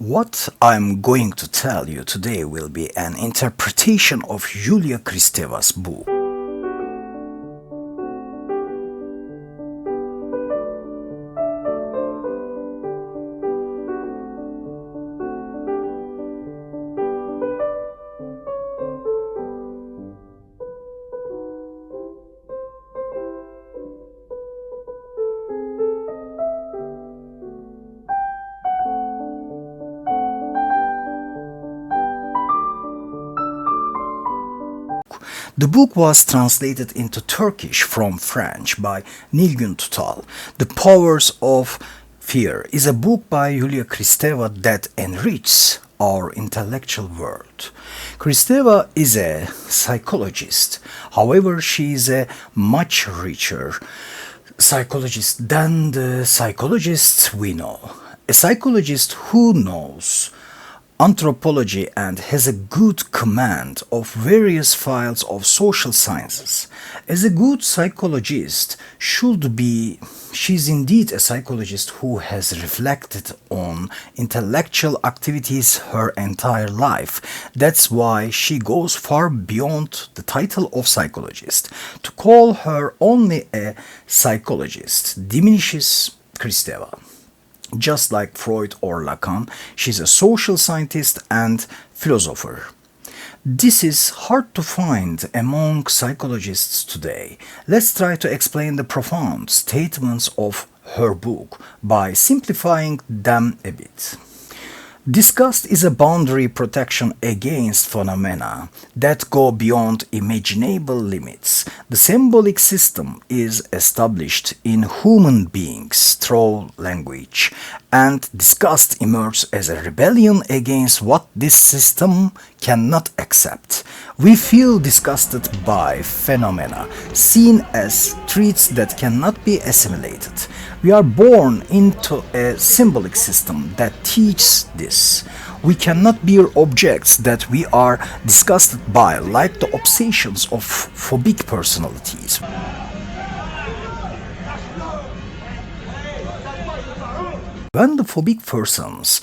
What I'm going to tell you today will be an interpretation of Julia Kristeva's book. The book was translated into Turkish from French by Nilgün Tutal. The Powers of Fear is a book by Julia Kristeva that enriches our intellectual world. Kristeva is a psychologist. However, she is a much richer psychologist than the psychologists we know. A psychologist who knows anthropology and has a good command of various fields of social sciences. As a good psychologist she's indeed a psychologist who has reflected on intellectual activities her entire life. That's why she goes far beyond the title of psychologist. To call her only a psychologist diminishes Kristeva. Just like Freud or Lacan, she's a social scientist and philosopher. This is hard to find among psychologists today. Let's try to explain the profound statements of her book by simplifying them a bit. Disgust is a boundary protection against phenomena that go beyond imaginable limits. The symbolic system is established in human beings through language, and disgust emerges as a rebellion against what this system cannot accept. We feel disgusted by phenomena seen as traits that cannot be assimilated. We are born into a symbolic system that teaches this. We cannot bear objects that we are disgusted by, like the obsessions of phobic personalities. When the phobic person's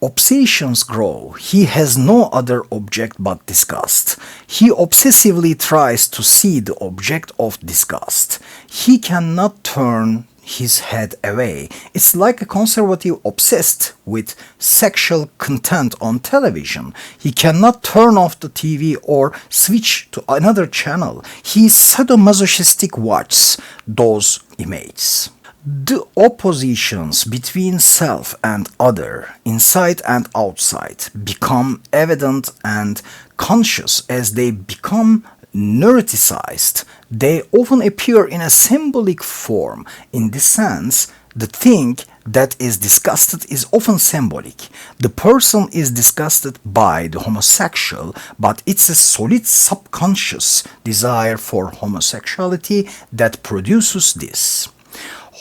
obsessions grow, he has no other object but disgust. He obsessively tries to see the object of disgust. He cannot turn his head away. It's like a conservative obsessed with sexual content on television. He cannot turn off the TV or switch to another channel. He sadomasochistic watches those images. The oppositions between self and other, inside and outside, become evident and conscious as they become neuroticized. They often appear in a symbolic form. In this sense, the thing that is disgusted is often symbolic. The person is disgusted by the homosexual, but it's a solid subconscious desire for homosexuality that produces this.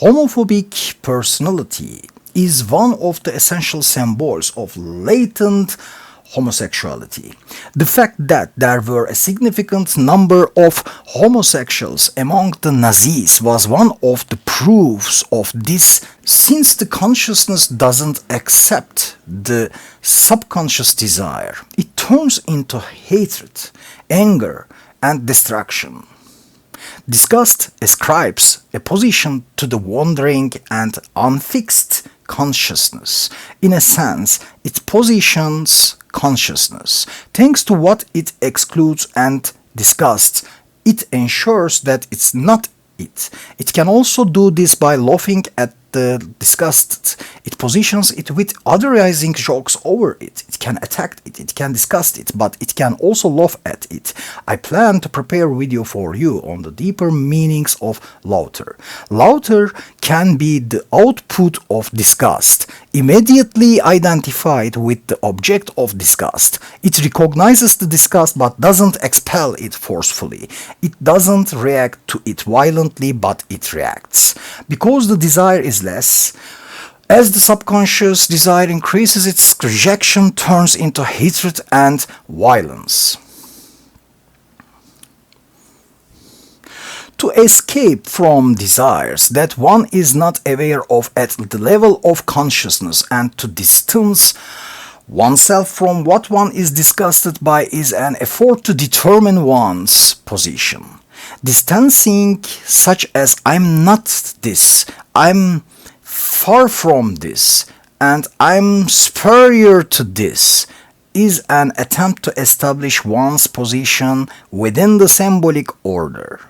Homophobic personality is one of the essential symbols of latent homosexuality. The fact that there were a significant number of homosexuals among the Nazis was one of the proofs of this, since the consciousness doesn't accept the subconscious desire. It turns into hatred, anger, and destruction. Disgust ascribes a position to the wandering and unfixed consciousness. In a sense, it positions consciousness. Thanks to what it excludes and disgusts, it ensures that it's not it. It can also do this by laughing at the disgust. It positions it with otherizing jokes over it. It can attack it, it can disgust it, but it can also laugh at it. I plan to prepare a video for you on the deeper meanings of laughter. Laughter can be the output of disgust, immediately identified with the object of disgust. It recognizes the disgust but doesn't expel it forcefully. It doesn't react to it violently, but it reacts. Because the desire is less, as the subconscious desire increases, its rejection turns into hatred and violence. To escape from desires that one is not aware of at the level of consciousness and to distance Oneself from what one is disgusted by is an effort to determine one's position. Distancing such as I'm not this, I'm far from this, and I'm superior to this is an attempt to establish one's position within the symbolic order.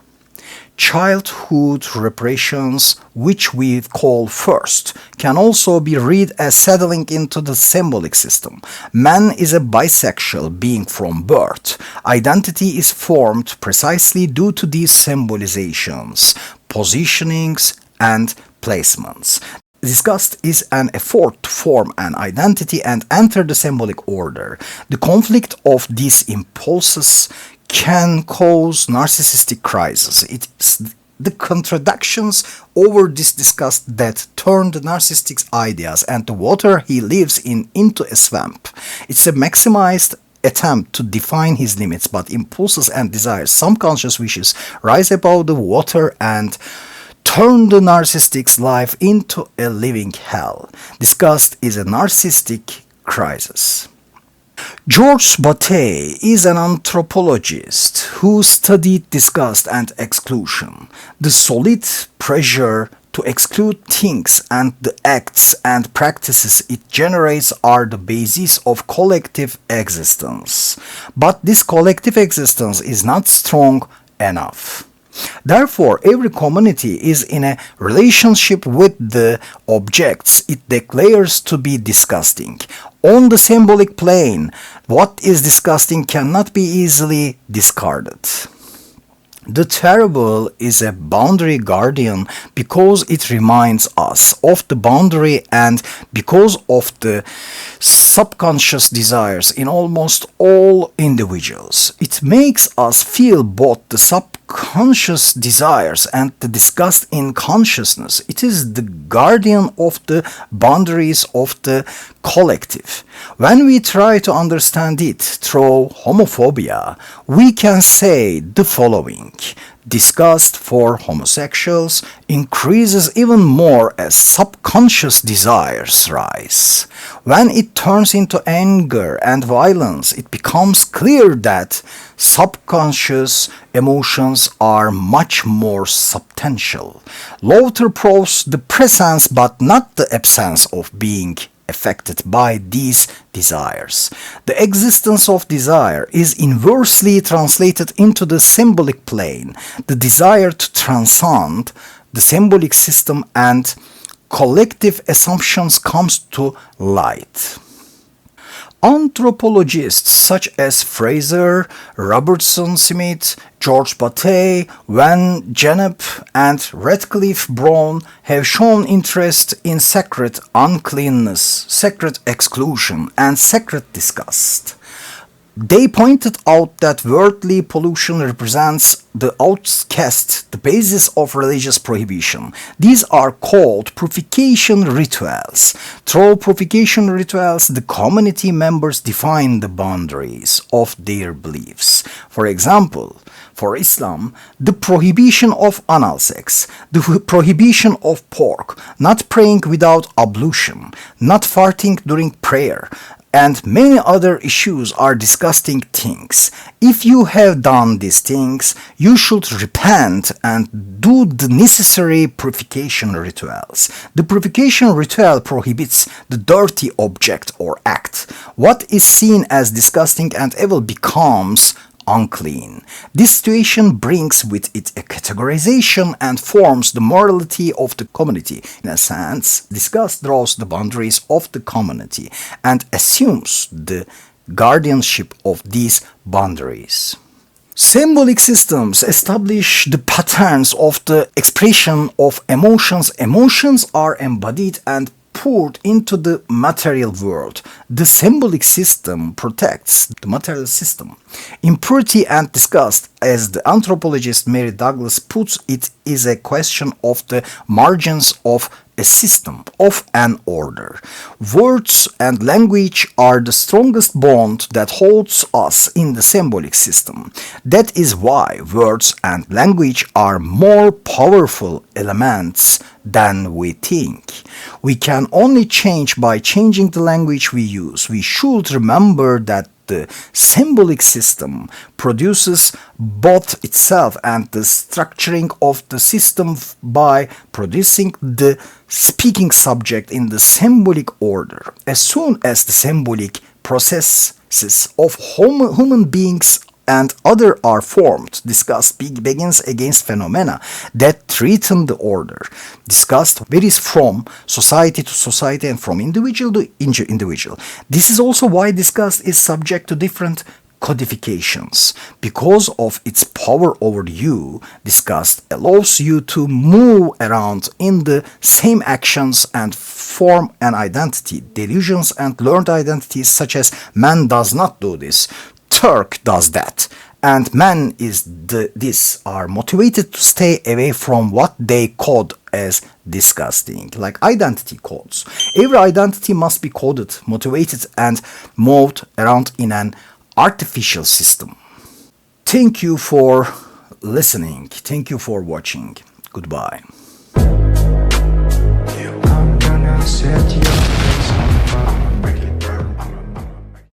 Childhood repressions, which we call first, can also be read as settling into the symbolic system. Man is a bisexual being from birth. Identity is formed precisely due to these symbolizations, positionings, and placements. Disgust is an effort to form an identity and enter the symbolic order. The conflict of these impulses can cause narcissistic crisis. It's the contradictions over this disgust that turn the narcissistic's ideas and the water he lives in into a swamp. It's a maximized attempt to define his limits, but impulses and desires, some conscious wishes, rise above the water and turn the narcissistic's life into a living hell. Disgust is a narcissistic crisis. Georges Bataille is an anthropologist who studied disgust and exclusion. The solid pressure to exclude things and the acts and practices it generates are the basis of collective existence. But this collective existence is not strong enough. Therefore, every community is in a relationship with the objects it declares to be disgusting. On the symbolic plane, what is disgusting cannot be easily discarded. The terrible is a boundary guardian because it reminds us of the boundary and because of the subconscious desires in almost all individuals. It makes us feel both the subconscious desires and the disgust in consciousness. It is the guardian of the boundaries of the collective. When we try to understand it through homophobia, we can say the following. Disgust for homosexuals increases even more as subconscious desires rise. When it turns into anger and violence, it becomes clear that subconscious emotions are much more substantial. Laughter proves the presence but not the absence of being affected by these desires. The existence of desire is inversely translated into the symbolic plane. The desire to transcend the symbolic system and collective assumptions comes to light. Anthropologists such as Fraser, Robertson Smith, George Bataille, Van Gennep, and Radcliffe Brown have shown interest in sacred uncleanness, sacred exclusion, and sacred disgust. They pointed out that worldly pollution represents the outcast, the basis of religious prohibition. These are called purification rituals. Through purification rituals, the community members define the boundaries of their beliefs. For example, for Islam, the prohibition of anal sex, the prohibition of pork, not praying without ablution, not farting during prayer, and many other issues are disgusting things. If you have done these things, you should repent and do the necessary purification rituals. The purification ritual prohibits the dirty object or act. What is seen as disgusting and evil becomes unclean. This situation brings with it a categorization and forms the morality of the community. In a sense, disgust draws the boundaries of the community and assumes the guardianship of these boundaries. Symbolic systems establish the patterns of the expression of emotions. Emotions are embodied and poured into the material world. The symbolic system protects the material system. Impurity and disgust, as the anthropologist Mary Douglas puts it, is a question of the margins of a system of an order. Words and language are the strongest bond that holds us in the symbolic system. That is why words and language are more powerful elements than we think. We can only change by changing the language we use. We should remember that the symbolic system produces both itself and the structuring of the system by producing the speaking subject in the symbolic order. As soon as the symbolic processes of human beings and other are formed, disgust begins against phenomena that threaten the order. Disgust varies from society to society and from individual to individual. This is also why disgust is subject to different codifications. Because of its power over you, disgust allows you to move around in the same actions and form an identity. Delusions and learned identities such as man does not do this, Turk does that, and man is this are motivated to stay away from what they code as disgusting, like identity codes. Every identity must be coded, motivated, and moved around in an artificial system. Thank you for listening. Thank you for watching. Goodbye.